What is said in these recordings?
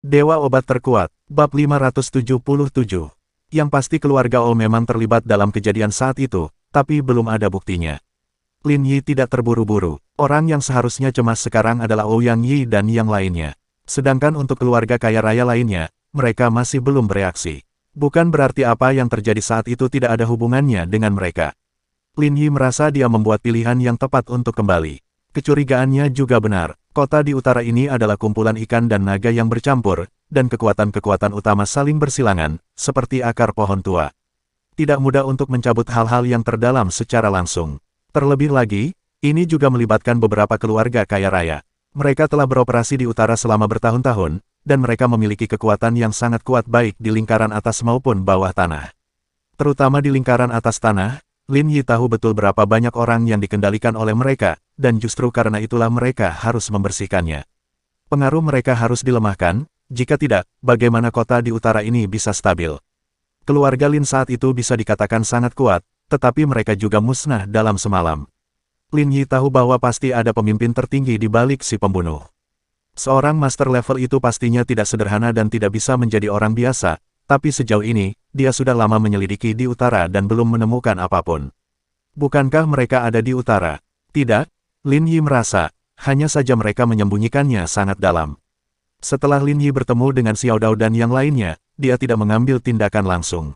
Dewa Obat Terkuat, Bab 577. Yang pasti keluarga O memang terlibat dalam kejadian saat itu, tapi belum ada buktinya. Lin Yi tidak terburu-buru. Orang yang seharusnya cemas sekarang adalah Ouyang Yi dan yang lainnya. Sedangkan untuk keluarga kaya raya lainnya, mereka masih belum bereaksi. Bukan berarti apa yang terjadi saat itu tidak ada hubungannya dengan mereka. Lin Yi merasa dia membuat pilihan yang tepat untuk kembali. Kecurigaannya juga benar. Kota di utara ini adalah kumpulan ikan dan naga yang bercampur, dan kekuatan-kekuatan utama saling bersilangan, seperti akar pohon tua. Tidak mudah untuk mencabut hal-hal yang terdalam secara langsung. Terlebih lagi, ini juga melibatkan beberapa keluarga kaya raya. Mereka telah beroperasi di utara selama bertahun-tahun, dan mereka memiliki kekuatan yang sangat kuat baik di lingkaran atas maupun bawah tanah. Terutama di lingkaran atas tanah, Lin Yi tahu betul berapa banyak orang yang dikendalikan oleh mereka, dan justru karena itulah mereka harus membersihkannya. Pengaruh mereka harus dilemahkan, jika tidak, bagaimana kota di utara ini bisa stabil? Keluarga Lin saat itu bisa dikatakan sangat kuat, tetapi mereka juga musnah dalam semalam. Lin Yi tahu bahwa pasti ada pemimpin tertinggi di balik si pembunuh. Seorang master level itu pastinya tidak sederhana dan tidak bisa menjadi orang biasa, tapi sejauh ini, dia sudah lama menyelidiki di utara dan belum menemukan apapun. Bukankah mereka ada di utara? Tidak, Lin Yi merasa, hanya saja mereka menyembunyikannya sangat dalam. Setelah Lin Yi bertemu dengan Xiao Dao dan yang lainnya, dia tidak mengambil tindakan langsung.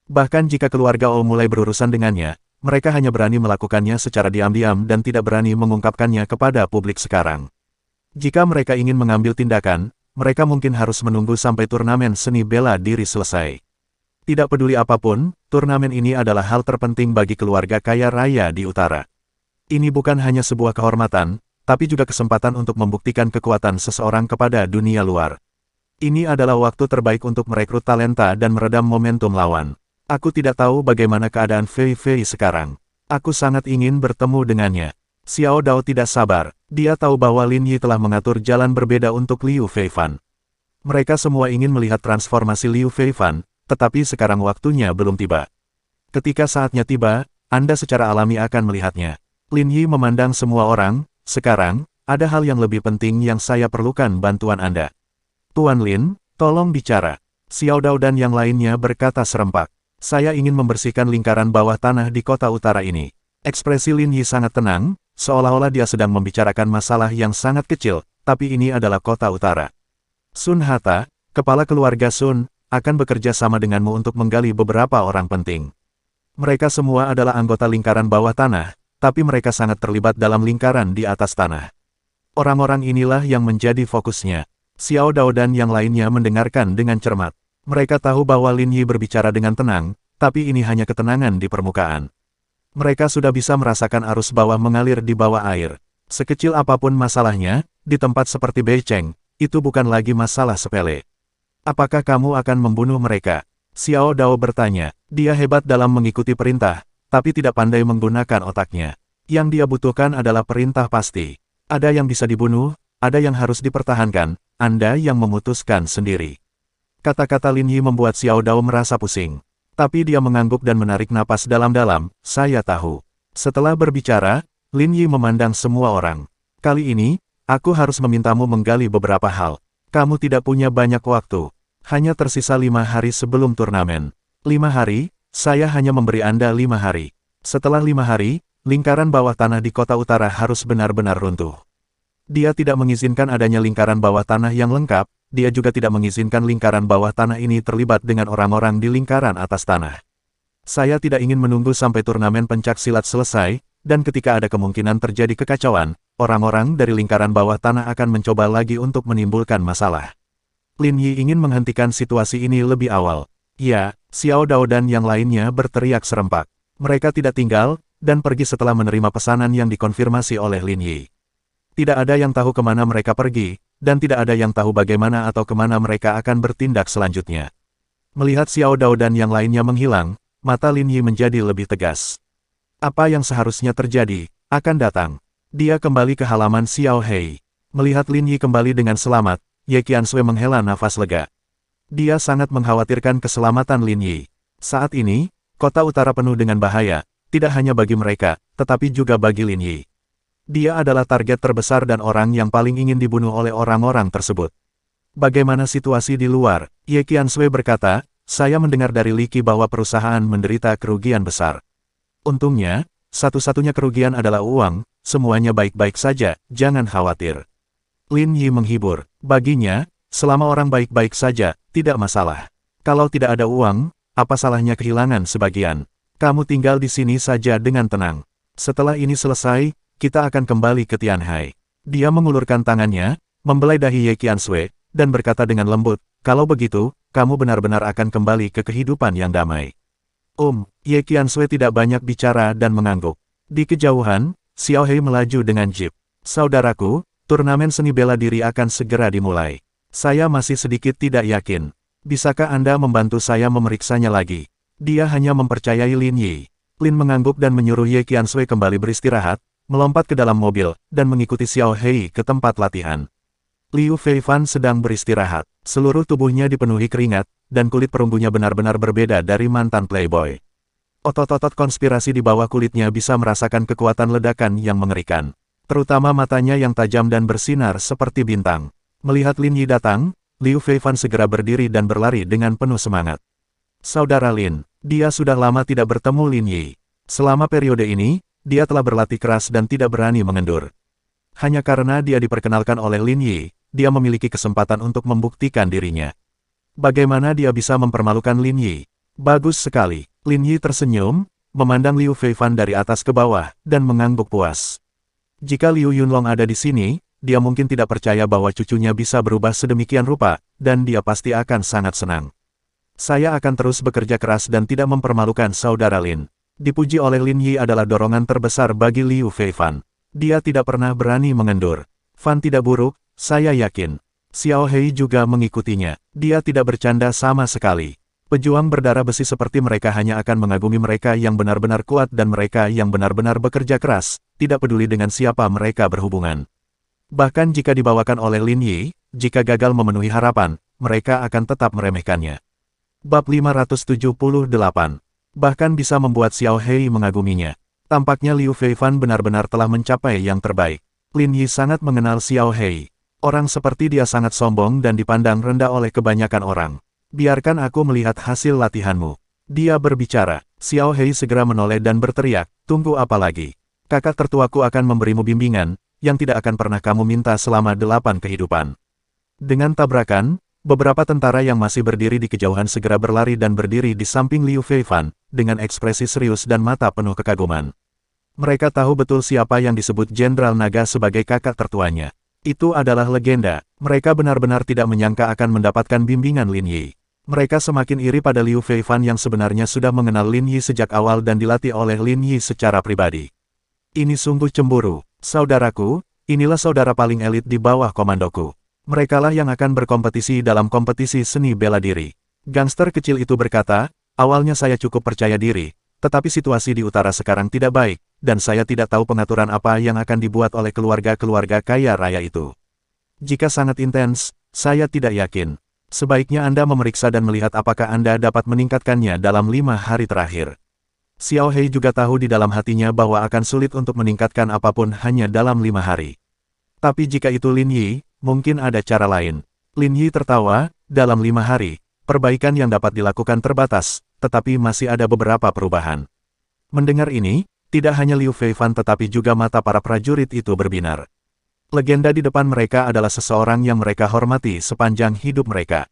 Bahkan jika keluarga O mulai berurusan dengannya, mereka hanya berani melakukannya secara diam-diam dan tidak berani mengungkapkannya kepada publik sekarang. Jika mereka ingin mengambil tindakan, mereka mungkin harus menunggu sampai turnamen seni bela diri selesai. Tidak peduli apapun, turnamen ini adalah hal terpenting bagi keluarga kaya raya di utara. Ini bukan hanya sebuah kehormatan, tapi juga kesempatan untuk membuktikan kekuatan seseorang kepada dunia luar. Ini adalah waktu terbaik untuk merekrut talenta dan meredam momentum lawan. Aku tidak tahu bagaimana keadaan Fei Fei sekarang. Aku sangat ingin bertemu dengannya. Xiao Dao tidak sabar. Dia tahu bahwa Lin Yi telah mengatur jalan berbeda untuk Liu Feifan. Mereka semua ingin melihat transformasi Liu Feifan, tetapi sekarang waktunya belum tiba. Ketika saatnya tiba, Anda secara alami akan melihatnya. Lin Yi memandang semua orang, sekarang, ada hal yang lebih penting yang saya perlukan bantuan Anda. Tuan Lin, tolong bicara. Xiao Dao dan yang lainnya berkata serempak. Saya ingin membersihkan lingkaran bawah tanah di kota utara ini. Ekspresi Lin Yi sangat tenang, seolah-olah dia sedang membicarakan masalah yang sangat kecil, tapi ini adalah kota utara. Sun Hata, kepala keluarga Sun, akan bekerja sama denganmu untuk menggali beberapa orang penting. Mereka semua adalah anggota lingkaran bawah tanah, tapi mereka sangat terlibat dalam lingkaran di atas tanah. Orang-orang inilah yang menjadi fokusnya. Xiao Dao dan yang lainnya mendengarkan dengan cermat. Mereka tahu bahwa Lin Yi berbicara dengan tenang, tapi ini hanya ketenangan di permukaan. Mereka sudah bisa merasakan arus bawah mengalir di bawah air. Sekecil apapun masalahnya, di tempat seperti Beiceng, itu bukan lagi masalah sepele. Apakah kamu akan membunuh mereka? Xiao Dao bertanya. Dia hebat dalam mengikuti perintah, tapi tidak pandai menggunakan otaknya. Yang dia butuhkan adalah perintah pasti. Ada yang bisa dibunuh, ada yang harus dipertahankan, Anda yang memutuskan sendiri. Kata-kata Lin Yi membuat Xiao Dao merasa pusing. Tapi dia mengangguk dan menarik napas dalam-dalam, saya tahu. Setelah berbicara, Lin Yi memandang semua orang. Kali ini, aku harus memintamu menggali beberapa hal. Kamu tidak punya banyak waktu. Hanya tersisa 5 hari sebelum turnamen. 5 hari, saya hanya memberi Anda 5 hari. Setelah 5 hari, lingkaran bawah tanah di kota utara harus benar-benar runtuh. Dia tidak mengizinkan adanya lingkaran bawah tanah yang lengkap. Dia juga tidak mengizinkan lingkaran bawah tanah ini terlibat dengan orang-orang di lingkaran atas tanah. Saya tidak ingin menunggu sampai turnamen pencak silat selesai, dan ketika ada kemungkinan terjadi kekacauan, orang-orang dari lingkaran bawah tanah akan mencoba lagi untuk menimbulkan masalah. Lin Yi ingin menghentikan situasi ini lebih awal. Ya, Xiao Dao dan yang lainnya berteriak serempak. Mereka tidak tinggal, dan pergi setelah menerima pesanan yang dikonfirmasi oleh Lin Yi. Tidak ada yang tahu kemana mereka pergi, dan tidak ada yang tahu bagaimana atau kemana mereka akan bertindak selanjutnya. Melihat Xiao Dao dan yang lainnya menghilang, mata Lin Yi menjadi lebih tegas. Apa yang seharusnya terjadi, akan datang. Dia kembali ke halaman Xiao Hei. Melihat Lin Yi kembali dengan selamat, Ye Qiansui menghela nafas lega. Dia sangat mengkhawatirkan keselamatan Lin Yi. Saat ini, kota utara penuh dengan bahaya, tidak hanya bagi mereka, tetapi juga bagi Lin Yi. Dia adalah target terbesar dan orang yang paling ingin dibunuh oleh orang-orang tersebut. Bagaimana situasi di luar? Ye Qiansui berkata, saya mendengar dari Li Qi bahwa perusahaan menderita kerugian besar. Untungnya, satu-satunya kerugian adalah uang, semuanya baik-baik saja, jangan khawatir. Lin Yi menghibur. Baginya, selama orang baik-baik saja, tidak masalah. Kalau tidak ada uang, apa salahnya kehilangan sebagian? Kamu tinggal di sini saja dengan tenang. Setelah ini selesai, kita akan kembali ke Tianhai. Dia mengulurkan tangannya, membelai dahi Ye Qiansui, dan berkata dengan lembut, kalau begitu, kamu benar-benar akan kembali ke kehidupan yang damai. Ye Qiansui tidak banyak bicara dan mengangguk. Di kejauhan, Xiao Hei melaju dengan jeep. Saudaraku, turnamen seni bela diri akan segera dimulai. Saya masih sedikit tidak yakin. Bisakah Anda membantu saya memeriksanya lagi? Dia hanya mempercayai Lin Yi. Lin mengangguk dan menyuruh Ye Qiansui kembali beristirahat, melompat ke dalam mobil, dan mengikuti Xiao Hei ke tempat latihan. Liu Feifan sedang beristirahat. Seluruh tubuhnya dipenuhi keringat, dan kulit perunggunya benar-benar berbeda dari mantan playboy. Otot-otot konspirasi di bawah kulitnya bisa merasakan kekuatan ledakan yang mengerikan. Terutama matanya yang tajam dan bersinar seperti bintang. Melihat Lin Yi datang, Liu Feifan segera berdiri dan berlari dengan penuh semangat. Saudara Lin, dia sudah lama tidak bertemu Lin Yi. Selama periode ini, dia telah berlatih keras dan tidak berani mengendur. Hanya karena dia diperkenalkan oleh Lin Yi, dia memiliki kesempatan untuk membuktikan dirinya. Bagaimana dia bisa mempermalukan Lin Yi? Bagus sekali. Lin Yi tersenyum, memandang Liu Feifan dari atas ke bawah, dan mengangguk puas. Jika Liu Yunlong ada di sini, dia mungkin tidak percaya bahwa cucunya bisa berubah sedemikian rupa, dan dia pasti akan sangat senang. Saya akan terus bekerja keras dan tidak mempermalukan saudara Lin. Dipuji oleh Lin Yi adalah dorongan terbesar bagi Liu Feifan. Dia tidak pernah berani mengendur. Fan tidak buruk, saya yakin. Xiao Hei juga mengikutinya. Dia tidak bercanda sama sekali. Pejuang berdarah besi seperti mereka hanya akan mengagumi mereka yang benar-benar kuat dan mereka yang benar-benar bekerja keras, tidak peduli dengan siapa mereka berhubungan. Bahkan jika dibawakan oleh Lin Yi, jika gagal memenuhi harapan, mereka akan tetap meremehkannya. Bab 578. Bahkan bisa membuat Xiao Hei mengaguminya. Tampaknya Liu Feifan benar-benar telah mencapai yang terbaik. Lin Yi sangat mengenal Xiao Hei. Orang seperti dia sangat sombong dan dipandang rendah oleh kebanyakan orang. Biarkan aku melihat hasil latihanmu. Dia berbicara. Xiao Hei segera menoleh dan berteriak, tunggu apa lagi? Kakak tertuaku akan memberimu bimbingan, yang tidak akan pernah kamu minta selama 8 kehidupan. Dengan tabrakan, beberapa tentara yang masih berdiri di kejauhan segera berlari dan berdiri di samping Liu Feifan, dengan ekspresi serius dan mata penuh kekaguman. Mereka tahu betul siapa yang disebut Jenderal Naga sebagai kakak tertuanya. Itu adalah legenda. Mereka benar-benar tidak menyangka akan mendapatkan bimbingan Lin Yi. Mereka semakin iri pada Liu Feifan yang sebenarnya sudah mengenal Lin Yi sejak awal dan dilatih oleh Lin Yi secara pribadi. Ini sungguh cemburu. Saudaraku, inilah saudara paling elit di bawah komandoku. Merekalah yang akan berkompetisi dalam kompetisi seni bela diri. Gangster kecil itu berkata, awalnya saya cukup percaya diri, tetapi situasi di utara sekarang tidak baik, dan saya tidak tahu pengaturan apa yang akan dibuat oleh keluarga-keluarga kaya raya itu. Jika sangat intens, saya tidak yakin. Sebaiknya Anda memeriksa dan melihat apakah Anda dapat meningkatkannya dalam 5 hari terakhir. Xiao Hei juga tahu di dalam hatinya bahwa akan sulit untuk meningkatkan apapun hanya dalam 5 hari. Tapi jika itu Lin Yi, mungkin ada cara lain. Lin Yi tertawa, dalam 5 hari, perbaikan yang dapat dilakukan terbatas, tetapi masih ada beberapa perubahan. Mendengar ini, tidak hanya Liu Feifan tetapi juga mata para prajurit itu berbinar. Legenda di depan mereka adalah seseorang yang mereka hormati sepanjang hidup mereka.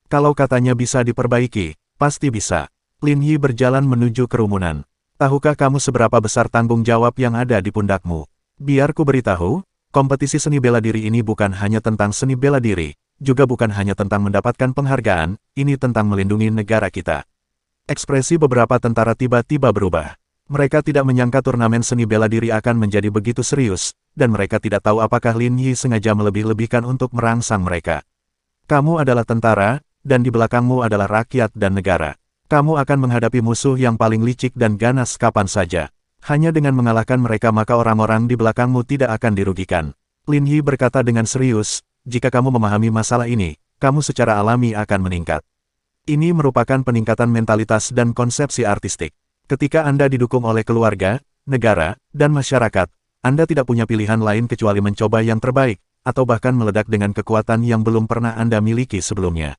Kalau katanya bisa diperbaiki, pasti bisa. Lin Yi berjalan menuju kerumunan. Tahukah kamu seberapa besar tanggung jawab yang ada di pundakmu? Biar ku beritahu, kompetisi seni bela diri ini bukan hanya tentang seni bela diri, juga bukan hanya tentang mendapatkan penghargaan, ini tentang melindungi negara kita. Ekspresi beberapa tentara tiba-tiba berubah. Mereka tidak menyangka turnamen seni bela diri akan menjadi begitu serius, dan mereka tidak tahu apakah Lin Yi sengaja melebih-lebihkan untuk merangsang mereka. Kamu adalah tentara, dan di belakangmu adalah rakyat dan negara. Kamu akan menghadapi musuh yang paling licik dan ganas kapan saja. Hanya dengan mengalahkan mereka maka orang-orang di belakangmu tidak akan dirugikan. Lin Yi berkata dengan serius, jika kamu memahami masalah ini, kamu secara alami akan meningkat. Ini merupakan peningkatan mentalitas dan konsepsi artistik. Ketika Anda didukung oleh keluarga, negara, dan masyarakat, Anda tidak punya pilihan lain kecuali mencoba yang terbaik, atau bahkan meledak dengan kekuatan yang belum pernah Anda miliki sebelumnya.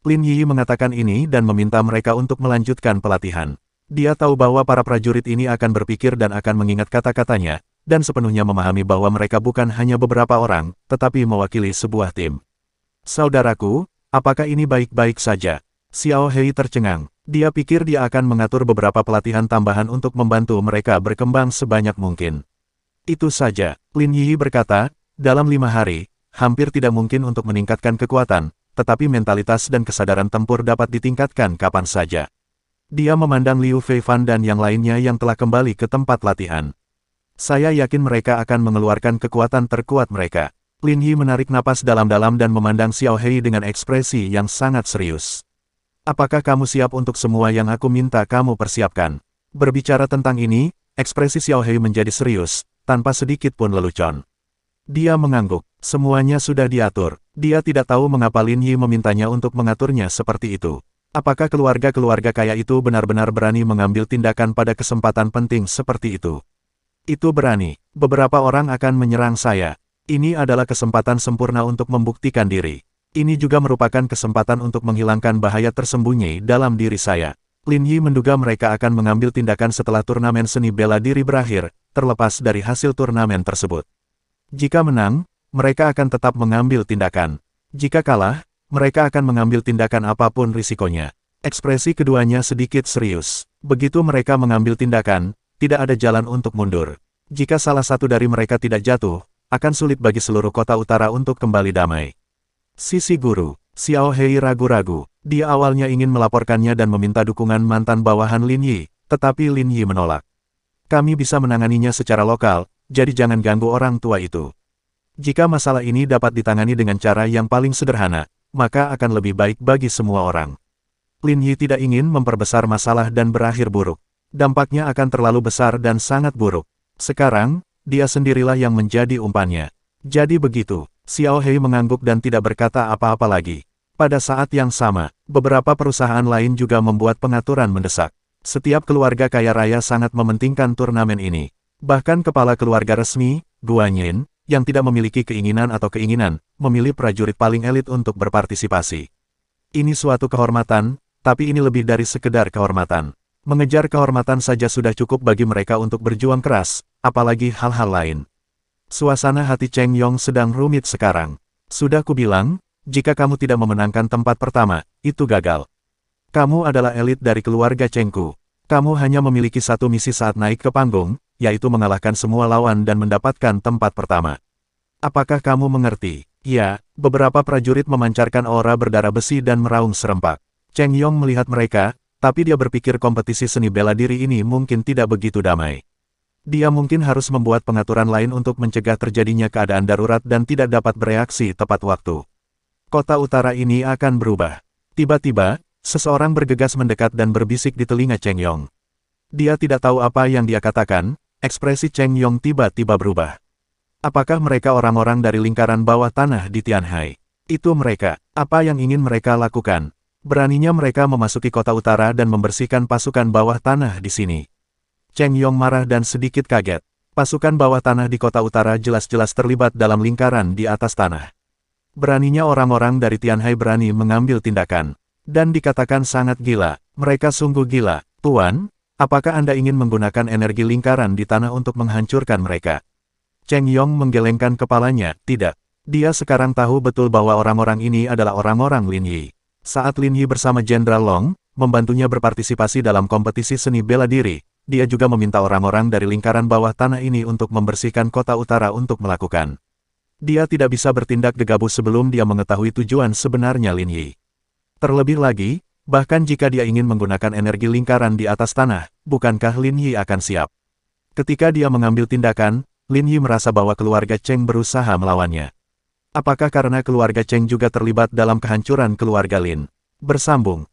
Lin Yi mengatakan ini dan meminta mereka untuk melanjutkan pelatihan. Dia tahu bahwa para prajurit ini akan berpikir dan akan mengingat kata-katanya, dan sepenuhnya memahami bahwa mereka bukan hanya beberapa orang, tetapi mewakili sebuah tim. Saudaraku, apakah ini baik-baik saja? Xiao Hei tercengang. Dia pikir dia akan mengatur beberapa pelatihan tambahan untuk membantu mereka berkembang sebanyak mungkin. Itu saja, Lin Yi berkata, dalam 5 hari, hampir tidak mungkin untuk meningkatkan kekuatan, tetapi mentalitas dan kesadaran tempur dapat ditingkatkan kapan saja. Dia memandang Liu Feifan dan yang lainnya yang telah kembali ke tempat latihan. Saya yakin mereka akan mengeluarkan kekuatan terkuat mereka. Lin Yi menarik napas dalam-dalam dan memandang Xiao Hei dengan ekspresi yang sangat serius. Apakah kamu siap untuk semua yang aku minta kamu persiapkan? Berbicara tentang ini, ekspresi Xiao Hei menjadi serius, tanpa sedikit pun lelucon. Dia mengangguk. Semuanya sudah diatur. Dia tidak tahu mengapa Lin Yi memintanya untuk mengaturnya seperti itu. Apakah keluarga-keluarga kaya itu benar-benar berani mengambil tindakan pada kesempatan penting seperti itu? Itu berani. Beberapa orang akan menyerang saya. Ini adalah kesempatan sempurna untuk membuktikan diri. Ini juga merupakan kesempatan untuk menghilangkan bahaya tersembunyi dalam diri saya. Lin Yi menduga mereka akan mengambil tindakan setelah turnamen seni bela diri berakhir, terlepas dari hasil turnamen tersebut. Jika menang, mereka akan tetap mengambil tindakan. Jika kalah, mereka akan mengambil tindakan apapun risikonya. Ekspresi keduanya sedikit serius. Begitu mereka mengambil tindakan, tidak ada jalan untuk mundur. Jika salah satu dari mereka tidak jatuh, akan sulit bagi seluruh kota utara untuk kembali damai. Sisi guru, Xiao Hei ragu-ragu. Dia awalnya ingin melaporkannya dan meminta dukungan mantan bawahan Lin Yi, tetapi Lin Yi menolak. Kami bisa menanganinya secara lokal, jadi jangan ganggu orang tua itu. Jika masalah ini dapat ditangani dengan cara yang paling sederhana, maka akan lebih baik bagi semua orang. Lin Yi tidak ingin memperbesar masalah dan berakhir buruk. Dampaknya akan terlalu besar dan sangat buruk. Sekarang, dia sendirilah yang menjadi umpannya. Jadi begitu, Xiao Hei mengangguk dan tidak berkata apa-apa lagi. Pada saat yang sama, beberapa perusahaan lain juga membuat pengaturan mendesak. Setiap keluarga kaya raya sangat mementingkan turnamen ini. Bahkan kepala keluarga resmi, Guan Yin, yang tidak memiliki keinginan, memilih prajurit paling elit untuk berpartisipasi. Ini suatu kehormatan, tapi ini lebih dari sekedar kehormatan. Mengejar kehormatan saja sudah cukup bagi mereka untuk berjuang keras, apalagi hal-hal lain. Suasana hati Cheng Yong sedang rumit sekarang. Sudah kubilang, jika kamu tidak memenangkan tempat pertama, itu gagal. Kamu adalah elit dari keluarga Chengku. Kamu hanya memiliki satu misi saat naik ke panggung, yaitu mengalahkan semua lawan dan mendapatkan tempat pertama. Apakah kamu mengerti? Ya, beberapa prajurit memancarkan aura berdarah besi dan meraung serempak. Cheng Yong melihat mereka, tapi dia berpikir kompetisi seni bela diri ini mungkin tidak begitu damai. Dia mungkin harus membuat pengaturan lain untuk mencegah terjadinya keadaan darurat dan tidak dapat bereaksi tepat waktu. Kota utara ini akan berubah. Tiba-tiba, seseorang bergegas mendekat dan berbisik di telinga Cheng Yong. Dia tidak tahu apa yang dia katakan. Ekspresi Cheng Yong tiba-tiba berubah. Apakah mereka orang-orang dari lingkaran bawah tanah di Tianhai? Itu mereka. Apa yang ingin mereka lakukan? Beraninya mereka memasuki kota utara dan membersihkan pasukan bawah tanah di sini. Cheng Yong marah dan sedikit kaget. Pasukan bawah tanah di kota utara jelas-jelas terlibat dalam lingkaran di atas tanah. Beraninya orang-orang dari Tianhai berani mengambil tindakan. Dan dikatakan sangat gila. Mereka sungguh gila. Tuan, apakah Anda ingin menggunakan energi lingkaran di tanah untuk menghancurkan mereka? Cheng Yong menggelengkan kepalanya, tidak. Dia sekarang tahu betul bahwa orang-orang ini adalah orang-orang Lin Yi. Saat Lin Yi bersama Jenderal Long, membantunya berpartisipasi dalam kompetisi seni bela diri, dia juga meminta orang-orang dari lingkaran bawah tanah ini untuk membersihkan kota utara untuk melakukan. Dia tidak bisa bertindak gegabah sebelum dia mengetahui tujuan sebenarnya Lin Yi. Terlebih lagi, bahkan jika dia ingin menggunakan energi lingkaran di atas tanah, bukankah Lin Yi akan siap? Ketika dia mengambil tindakan, Lin Yi merasa bahwa keluarga Cheng berusaha melawannya. Apakah karena keluarga Cheng juga terlibat dalam kehancuran keluarga Lin? Bersambung.